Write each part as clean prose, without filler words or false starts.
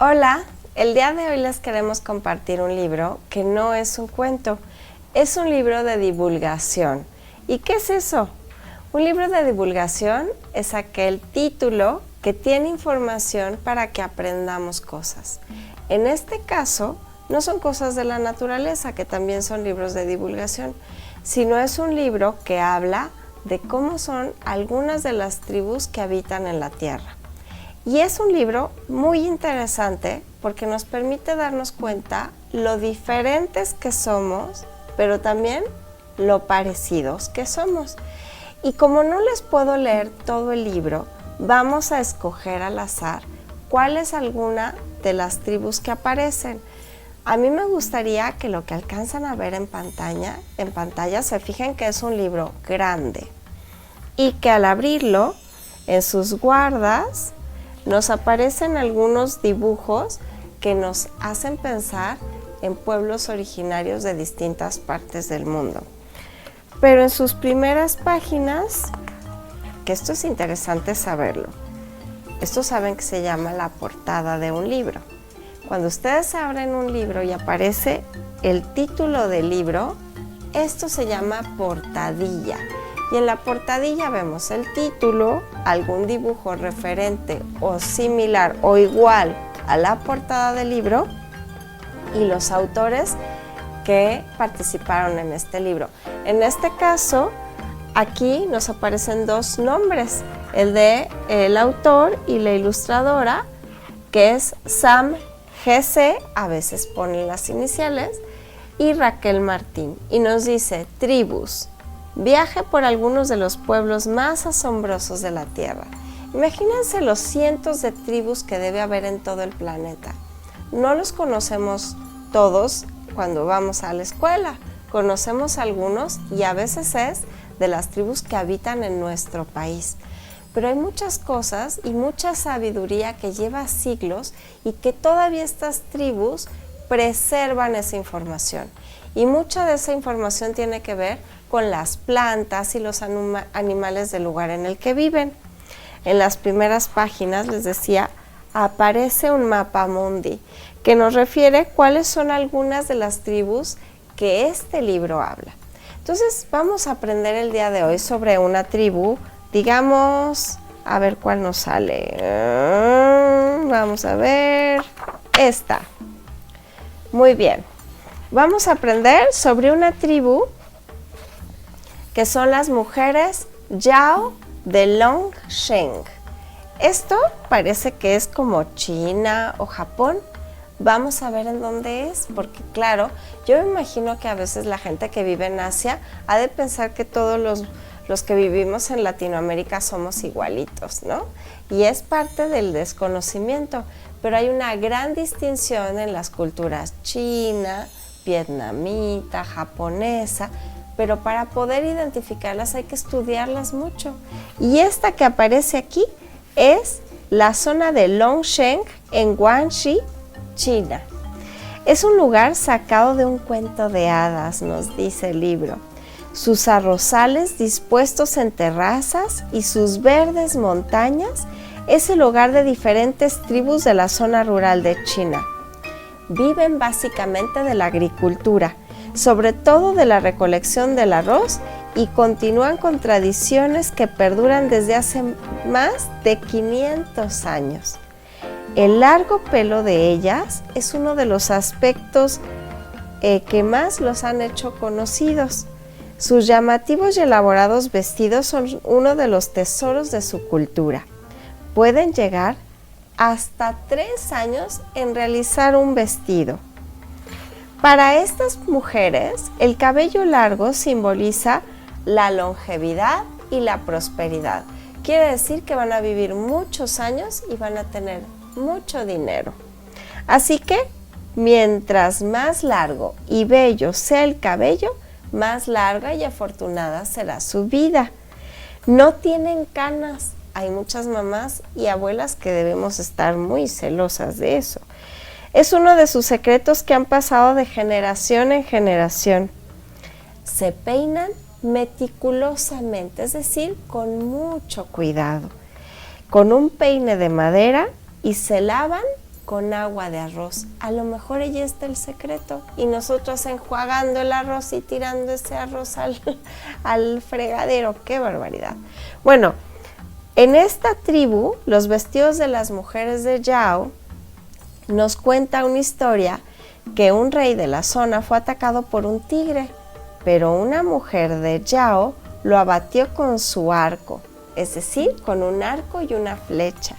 Hola, el día de hoy les queremos compartir un libro que no es un cuento, es un libro de divulgación. ¿Y qué es eso? Un libro de divulgación es aquel título que tiene información para que aprendamos cosas. En este caso, no son cosas de la naturaleza, que también son libros de divulgación, sino es un libro que habla de cómo son algunas de las tribus que habitan en la Tierra. Y es un libro muy interesante porque nos permite darnos cuenta lo diferentes que somos, pero también lo parecidos que somos. Y como no les puedo leer todo el libro, vamos a escoger al azar cuál es alguna de las tribus que aparecen. A mí me gustaría que lo que alcanzan a ver en pantalla se fijen que es un libro grande y que al abrirlo, en sus guardas, nos aparecen algunos dibujos que nos hacen pensar en pueblos originarios de distintas partes del mundo. Pero en sus primeras páginas, que esto es interesante saberlo, esto saben que se llama la portada de un libro. Cuando ustedes abren un libro y aparece el título del libro, esto se llama portadilla. Y en la portadilla vemos el título, algún dibujo referente o similar o igual a la portada del libro y los autores que participaron en este libro. En este caso, aquí nos aparecen dos nombres, el de el autor y la ilustradora, que es Sam GC, a veces ponen las iniciales, y Raquel Martín. Y nos dice, tribus. Viaje por algunos de los pueblos más asombrosos de la Tierra. Imagínense los cientos de tribus que debe haber en todo el planeta. No los conocemos todos cuando vamos a la escuela. Conocemos algunos y a veces es de las tribus que habitan en nuestro país. Pero hay muchas cosas y mucha sabiduría que lleva siglos y que todavía estas tribus preservan esa información. Y mucha de esa información tiene que ver con las plantas y los animales del lugar en el que viven. En las primeras páginas, les decía, aparece un mapa mundi que nos refiere cuáles son algunas de las tribus que este libro habla. Entonces vamos a aprender el día de hoy sobre una tribu, digamos, a ver cuál nos sale. Vamos a ver, esta. Muy bien, vamos a aprender sobre una tribu que son las mujeres Yao de Longsheng. Esto parece que es como China o Japón. Vamos a ver en dónde es, porque claro, yo me imagino que a veces la gente que vive en Asia ha de pensar que todos los que vivimos en Latinoamérica somos igualitos, ¿no? Y es parte del desconocimiento, pero hay una gran distinción en las culturas china, vietnamita, japonesa, pero para poder identificarlas hay que estudiarlas mucho. Y esta que aparece aquí es la zona de Longsheng en Guangxi, China. Es un lugar sacado de un cuento de hadas, nos dice el libro. Sus arrozales dispuestos en terrazas y sus verdes montañas es el hogar de diferentes tribus de la zona rural de China. Viven básicamente de la agricultura, sobre todo de la recolección del arroz, y continúan con tradiciones que perduran desde hace más de 500 años. El largo pelo de ellas es uno de los aspectos que más los han hecho conocidos. Sus llamativos y elaborados vestidos son uno de los tesoros de su cultura. Pueden llegar hasta 3 años en realizar un vestido. Para estas mujeres, el cabello largo simboliza la longevidad y la prosperidad. Quiere decir que van a vivir muchos años y van a tener mucho dinero. Así que, mientras más largo y bello sea el cabello, más larga y afortunada será su vida. No tienen canas. Hay muchas mamás y abuelas que debemos estar muy celosas de eso. Es uno de sus secretos que han pasado de generación en generación. Se peinan meticulosamente, es decir, con mucho cuidado, con un peine de madera, y se lavan con agua de arroz. A lo mejor ella está el secreto y nosotros enjuagando el arroz y tirando ese arroz al fregadero. ¡Qué barbaridad! Bueno, en esta tribu, los vestidos de las mujeres de Yao nos cuenta una historia que un rey de la zona fue atacado por un tigre, pero una mujer de Yao lo abatió con su arco, es decir, con un arco y una flecha.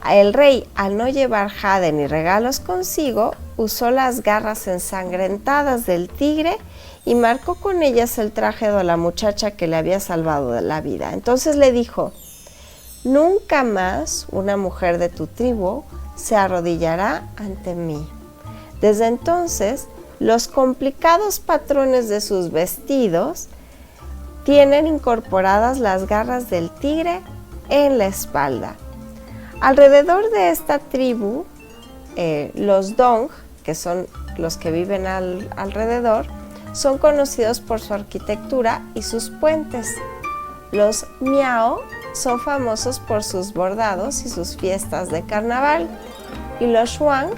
El rey, al no llevar jade ni regalos consigo, usó las garras ensangrentadas del tigre y marcó con ellas el traje de la muchacha que le había salvado de la vida. Entonces le dijo: nunca más una mujer de tu tribu se arrodillará ante mí. Desde entonces, los complicados patrones de sus vestidos tienen incorporadas las garras del tigre en la espalda. Alrededor de esta tribu, los Dong, que son los que viven alrededor, son conocidos por su arquitectura y sus puentes. Los Miao son famosos por sus bordados y sus fiestas de carnaval, y los Shuang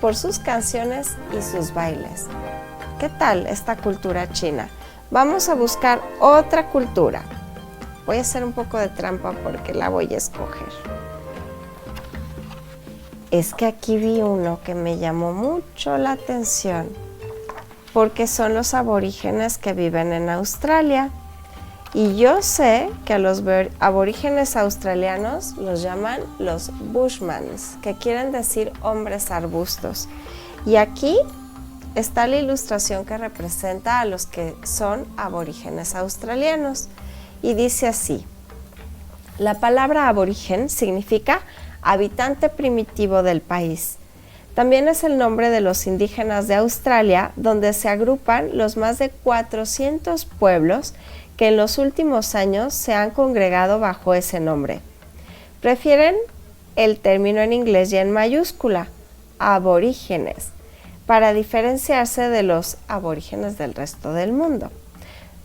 por sus canciones y sus bailes. ¿Qué tal esta cultura china? Vamos a buscar otra cultura. Voy a hacer un poco de trampa porque la voy a escoger. Es que aquí vi uno que me llamó mucho la atención, porque son los aborígenes que viven en Australia. Y yo sé que a los aborígenes australianos los llaman los Bushmans, que quieren decir hombres arbustos. Y aquí está la ilustración que representa a los que son aborígenes australianos. Y dice así: la palabra aborigen significa habitante primitivo del país. También es el nombre de los indígenas de Australia, donde se agrupan los más de 400 pueblos que en los últimos años se han congregado bajo ese nombre. Prefieren el término en inglés y en mayúscula, aborígenes, para diferenciarse de los aborígenes del resto del mundo.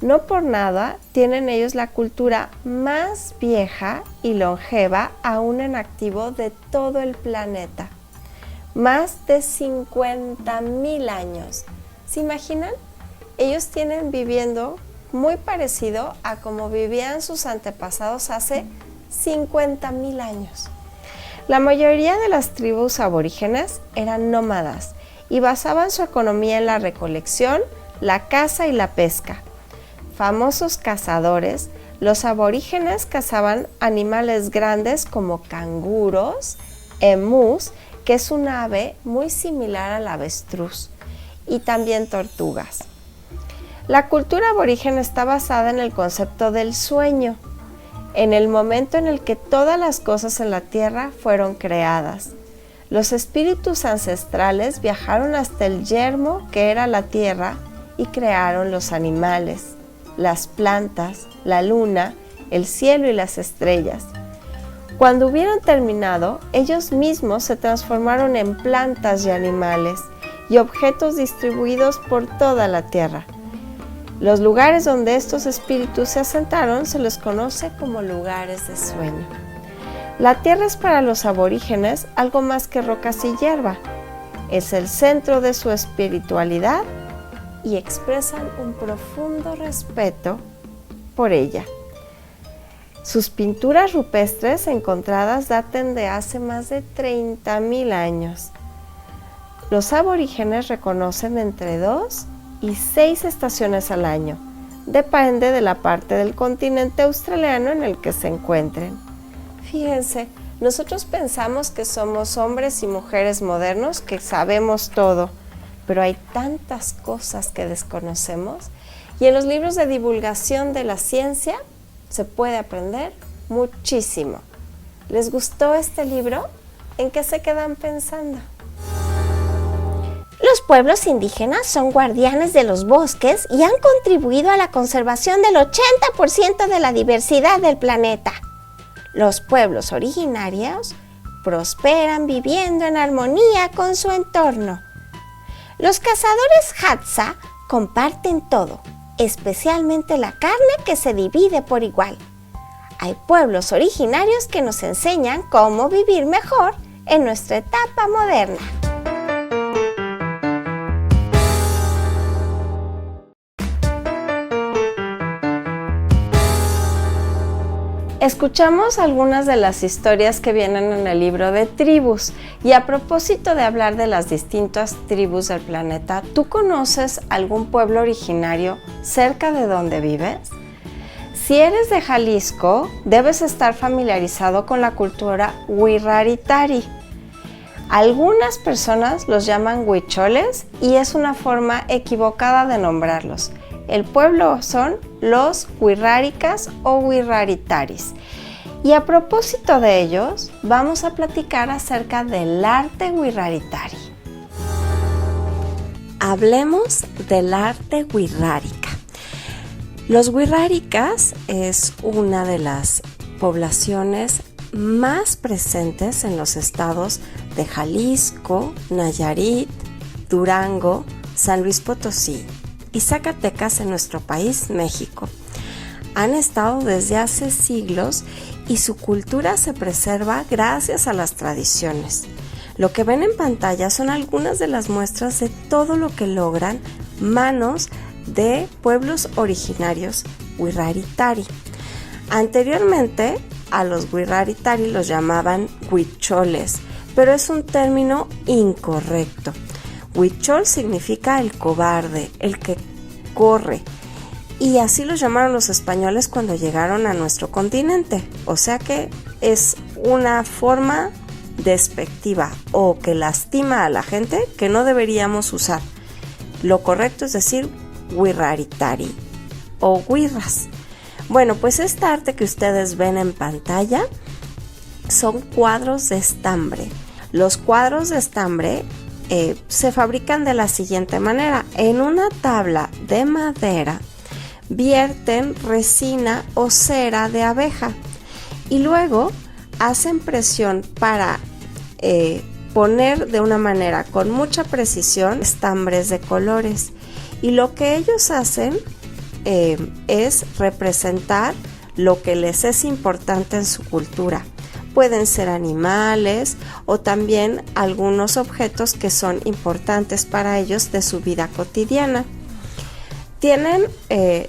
No por nada tienen ellos la cultura más vieja y longeva aún en activo de todo el planeta. Más de 50,000 años. ¿Se imaginan? Ellos tienen viviendo muy parecido a como vivían sus antepasados hace 50,000 años. La mayoría de las tribus aborígenes eran nómadas y basaban su economía en la recolección, la caza y la pesca. Famosos cazadores, los aborígenes cazaban animales grandes como canguros, emús, que es un ave muy similar al avestruz, y también tortugas. La cultura aborigen está basada en el concepto del sueño, en el momento en el que todas las cosas en la tierra fueron creadas. Los espíritus ancestrales viajaron hasta el yermo que era la tierra y crearon los animales, las plantas, la luna, el cielo y las estrellas. Cuando hubieron terminado, ellos mismos se transformaron en plantas y animales y objetos distribuidos por toda la tierra. Los lugares donde estos espíritus se asentaron se les conoce como lugares de sueño. La tierra es para los aborígenes algo más que rocas y hierba. Es el centro de su espiritualidad y expresan un profundo respeto por ella. Sus pinturas rupestres encontradas daten de hace más de 30,000 años. Los aborígenes reconocen entre 2 y 6 estaciones al año. Depende de la parte del continente australiano en el que se encuentren. Fíjense, nosotros pensamos que somos hombres y mujeres modernos que sabemos todo, pero hay tantas cosas que desconocemos y en los libros de divulgación de la ciencia se puede aprender muchísimo. ¿Les gustó este libro? ¿En qué se quedan pensando? Los pueblos indígenas son guardianes de los bosques y han contribuido a la conservación del 80% de la diversidad del planeta. Los pueblos originarios prosperan viviendo en armonía con su entorno. Los cazadores Hadza comparten todo, especialmente la carne que se divide por igual. Hay pueblos originarios que nos enseñan cómo vivir mejor en nuestra etapa moderna. Escuchamos algunas de las historias que vienen en el libro de tribus y a propósito de hablar de las distintas tribus del planeta, ¿tú conoces algún pueblo originario cerca de donde vives? Si eres de Jalisco, debes estar familiarizado con la cultura Huirraritari. Algunas personas los llaman huicholes y es una forma equivocada de nombrarlos. El pueblo son los huirráricas o huirraritaris. Y a propósito de ellos, vamos a platicar acerca del arte huirraritari. Hablemos del arte huirrárica. Los huirráricas es una de las poblaciones más presentes en los estados de Jalisco, Nayarit, Durango, San Luis Potosí y Zacatecas en nuestro país, México. Han estado desde hace siglos y su cultura se preserva gracias a las tradiciones. Lo que ven en pantalla son algunas de las muestras de todo lo que logran manos de pueblos originarios Huirraritari. Anteriormente a los Huirraritari los llamaban huicholes, pero es un término incorrecto. Huichol significa el cobarde, el que corre, y así los llamaron los españoles cuando llegaron a nuestro continente, o sea que es una forma despectiva o que lastima a la gente que no deberíamos usar. Lo correcto es decir Huirraritari o huirras. Bueno, pues esta arte que ustedes ven en pantalla son cuadros de estambre. Los cuadros de estambre se fabrican de la siguiente manera. En una tabla de madera vierten resina o cera de abeja y luego hacen presión para poner de una manera con mucha precisión estambres de colores. Y lo que ellos hacen es representar lo que les es importante en su cultura. Pueden ser animales o también algunos objetos que son importantes para ellos de su vida cotidiana. Tienen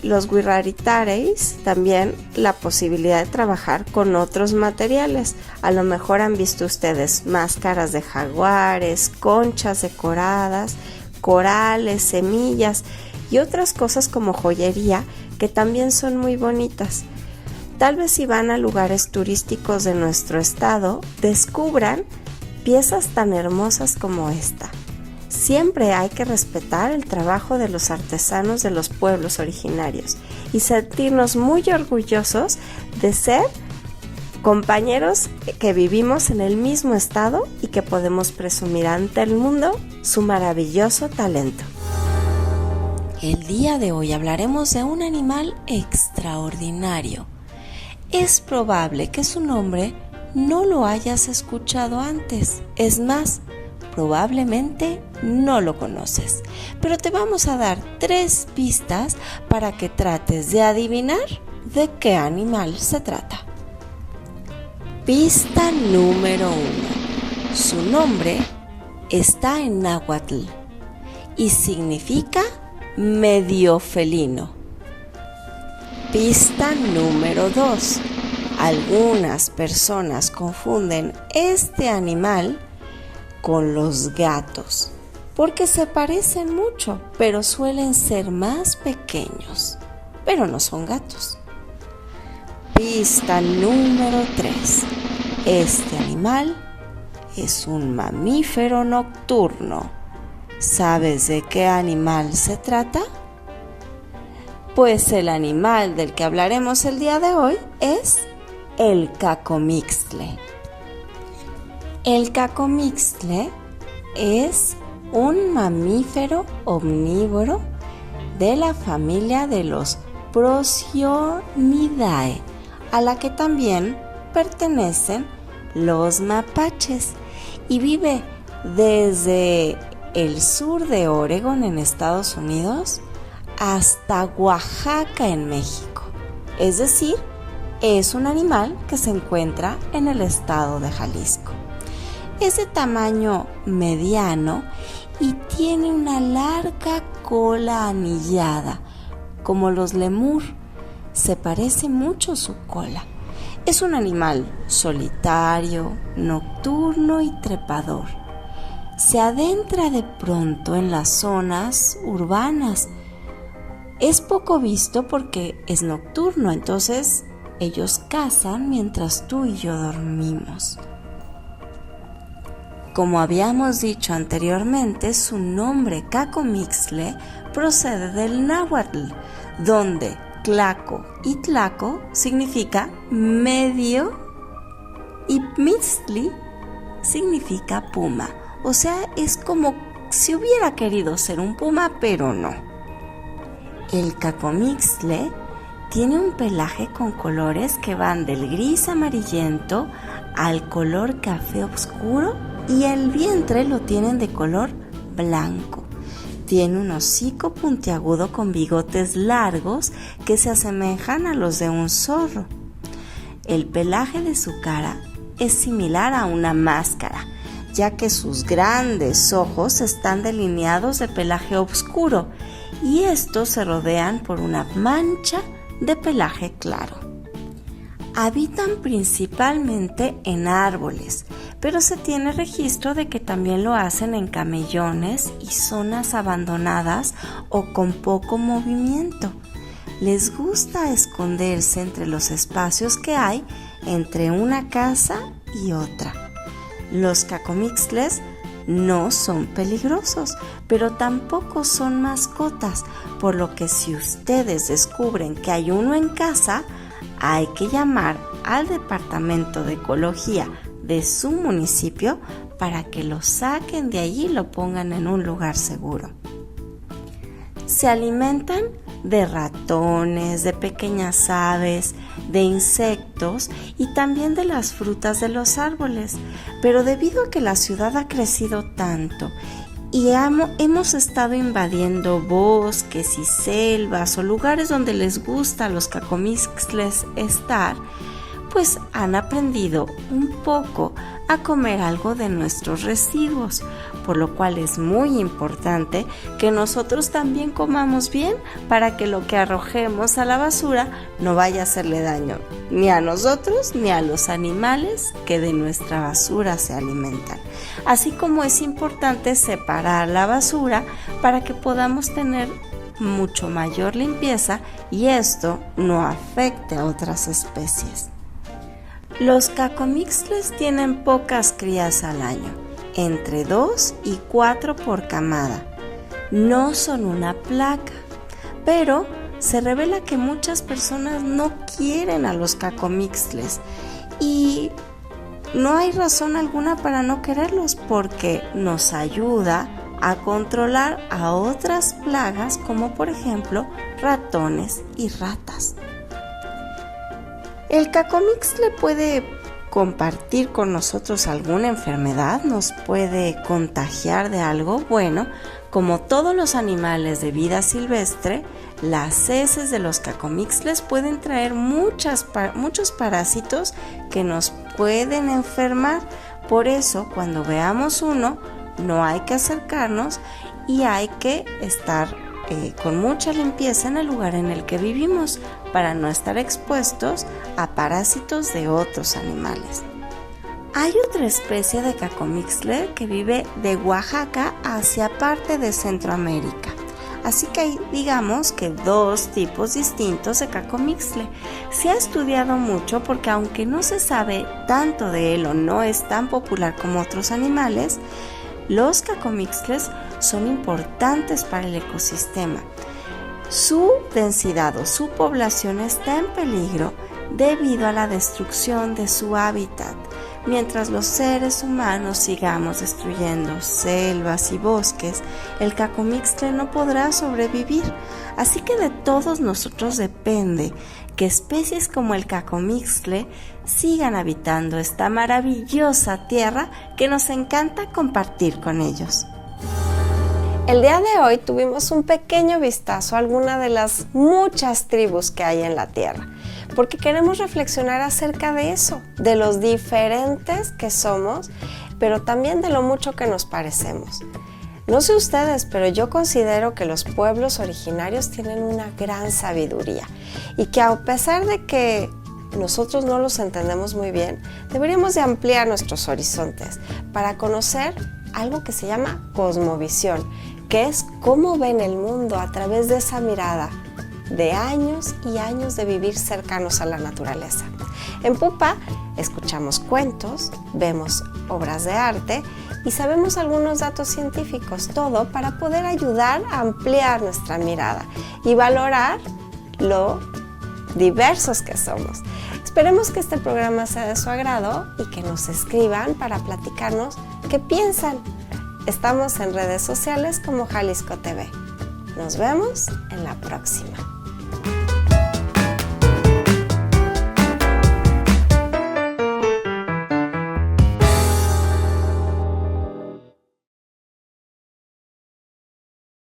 los huirraritaris también la posibilidad de trabajar con otros materiales. A lo mejor han visto ustedes máscaras de jaguares, conchas decoradas, corales, semillas y otras cosas como joyería que también son muy bonitas. Tal vez si van a lugares turísticos de nuestro estado, descubran piezas tan hermosas como esta. Siempre hay que respetar el trabajo de los artesanos de los pueblos originarios y sentirnos muy orgullosos de ser compañeros que vivimos en el mismo estado y que podemos presumir ante el mundo su maravilloso talento. El día de hoy hablaremos de un animal extraordinario. Es probable que su nombre no lo hayas escuchado antes. Es más, probablemente no lo conoces. Pero te vamos a dar 3 pistas para que trates de adivinar de qué animal se trata. Pista número 1. Su nombre está en náhuatl y significa medio felino. Pista número 2. Algunas personas confunden este animal con los gatos porque se parecen mucho, pero suelen ser más pequeños, pero no son gatos. Pista número 3. Este animal es un mamífero nocturno. ¿Sabes de qué animal se trata? Pues el animal del que hablaremos el día de hoy es el cacomixtle. El cacomixtle es un mamífero omnívoro de la familia de los Procyon-idae, a la que también pertenecen los mapaches, y vive desde el sur de Oregón en Estados Unidos hasta Oaxaca en México. Es decir, es un animal que se encuentra en el estado de Jalisco. Es de tamaño mediano y tiene una larga cola anillada, como los lemur. Se parece mucho su cola. Es un animal solitario, nocturno y trepador. Se adentra de pronto en las zonas urbanas. Es poco visto porque es nocturno, entonces ellos cazan mientras tú y yo dormimos. Como habíamos dicho anteriormente, su nombre Cacomixtle procede del náhuatl, donde Tlaco y Tlaco significa medio y Mixtli significa puma. O sea, es como si hubiera querido ser un puma, pero no. El Cacomixtle tiene un pelaje con colores que van del gris amarillento al color café oscuro y el vientre lo tienen de color blanco. Tiene un hocico puntiagudo con bigotes largos que se asemejan a los de un zorro. El pelaje de su cara es similar a una máscara, ya que sus grandes ojos están delineados de pelaje oscuro y estos se rodean por una mancha de pelaje claro. Habitan principalmente en árboles, pero se tiene registro de que también lo hacen en camellones y zonas abandonadas o con poco movimiento. Les gusta esconderse entre los espacios que hay entre una casa y otra. Los cacomixtles no son peligrosos, pero tampoco son mascotas, por lo que si ustedes descubren que hay uno en casa, hay que llamar al Departamento de Ecología de su municipio para que lo saquen de allí y lo pongan en un lugar seguro. Se alimentan de ratones, de pequeñas aves, de insectos y también de las frutas de los árboles. Pero debido a que la ciudad ha crecido tanto y hemos estado invadiendo bosques y selvas o lugares donde les gusta a los cacomixtles estar, pues han aprendido un poco a comer algo de nuestros residuos, por lo cual es muy importante que nosotros también comamos bien para que lo que arrojemos a la basura no vaya a hacerle daño ni a nosotros ni a los animales que de nuestra basura se alimentan. Así como es importante separar la basura para que podamos tener mucho mayor limpieza y esto no afecte a otras especies. Los cacomixtles tienen pocas crías al año, entre 2 y 4 por camada. No son una plaga, pero se revela que muchas personas no quieren a los cacomixtles y no hay razón alguna para no quererlos porque nos ayuda a controlar a otras plagas como por ejemplo ratones y ratas. El cacomixtle puede compartir con nosotros alguna enfermedad, nos puede contagiar de algo. Bueno, como todos los animales de vida silvestre, las heces de los cacomixtles pueden traer muchos parásitos que nos pueden enfermar. Por eso, cuando veamos uno, no hay que acercarnos y hay que estar con mucha limpieza en el lugar en el que vivimos para no estar expuestos a parásitos de otros animales. Hay otra especie de cacomixtle que vive de Oaxaca hacia parte de Centroamérica. Así que hay, digamos que 2 tipos distintos de cacomixtle. Se ha estudiado mucho porque aunque no se sabe tanto de él o no es tan popular como otros animales, los cacomixtles son importantes para el ecosistema. Su densidad o su población está en peligro debido a la destrucción de su hábitat. Mientras los seres humanos sigamos destruyendo selvas y bosques, el cacomixtle no podrá sobrevivir. Así que de todos nosotros depende que especies como el cacomixtle sigan habitando esta maravillosa tierra que nos encanta compartir con ellos. El día de hoy tuvimos un pequeño vistazo a alguna de las muchas tribus que hay en la Tierra, porque queremos reflexionar acerca de eso, de los diferentes que somos pero también de lo mucho que nos parecemos. No sé ustedes, pero yo considero que los pueblos originarios tienen una gran sabiduría y que a pesar de que nosotros no los entendemos muy bien, deberíamos de ampliar nuestros horizontes para conocer algo que se llama cosmovisión, que es cómo ven el mundo a través de esa mirada de años y años de vivir cercanos a la naturaleza. En Pupa escuchamos cuentos, vemos obras de arte y sabemos algunos datos científicos, todo para poder ayudar a ampliar nuestra mirada y valorar lo diversos que somos. Esperemos que este programa sea de su agrado y que nos escriban para platicarnos qué piensan. Estamos en redes sociales como Jalisco TV. Nos vemos en la próxima.